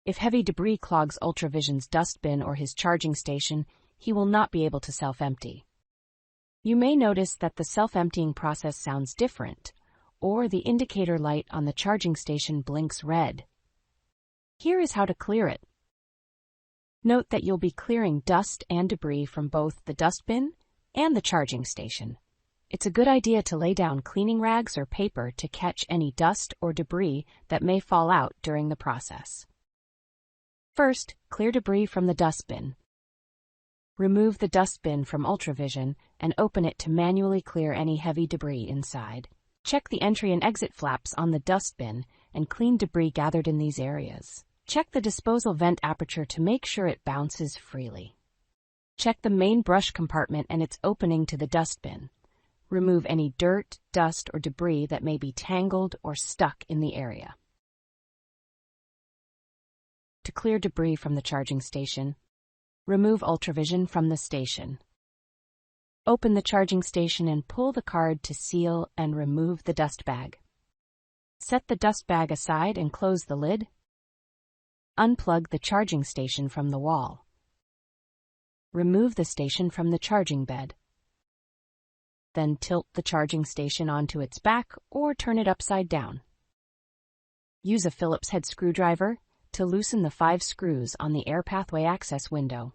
If heavy debris clogs UltraVision's dustbin or his charging station, he will not be able to self-empty. You may notice that the self-emptying process sounds different, or the indicator light on the charging station blinks red. Here is how to clear it. Note that you'll be clearing dust and debris from both the dustbin and the charging station. It's a good idea to lay down cleaning rags or paper to catch any dust or debris that may fall out during the process. First, clear debris from the dustbin. Remove the dustbin from UltraVision and open it to manually clear any heavy debris inside. Check the entry and exit flaps on the dustbin and clean debris gathered in these areas. Check the disposal vent aperture to make sure it bounces freely. Check the main brush compartment and its opening to the dustbin. Remove any dirt, dust, or debris that may be tangled or stuck in the area. To clear debris from the charging station, remove UltraVision from the station. Open the charging station and pull the card to seal and remove the dust bag. Set the dust bag aside and close the lid. Unplug the charging station from the wall. Remove the station from the charging bed. Then tilt the charging station onto its back or turn it upside down. Use a Phillips head screwdriver to loosen the 5 screws on the air pathway access window.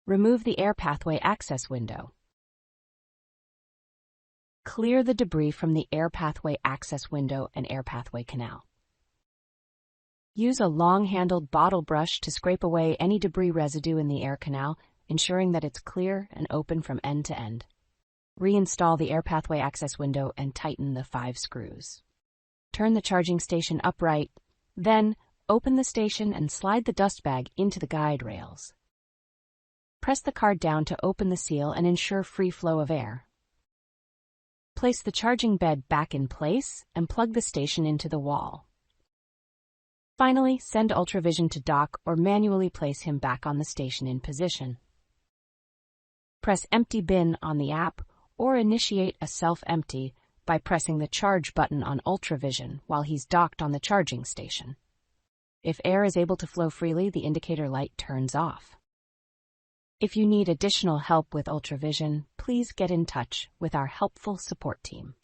Remove the air pathway access window. Clear the debris from the air pathway access window and air pathway canal. Use a long-handled bottle brush to scrape away any debris residue in the air canal, ensuring that it's clear and open from end to end. Reinstall the air pathway access window and tighten the 5 screws. Turn the charging station upright, then open the station and slide the dust bag into the guide rails. Press the card down to open the seal and ensure free flow of air. Place the charging bed back in place and plug the station into the wall. Finally, send UltraVision to dock or manually place him back on the station in position. Press Empty Bin on the app or initiate a self-empty by pressing the Charge button on UltraVision while he's docked on the charging station. If air is able to flow freely, the indicator light turns off. If you need additional help with UltraVision, please get in touch with our helpful support team.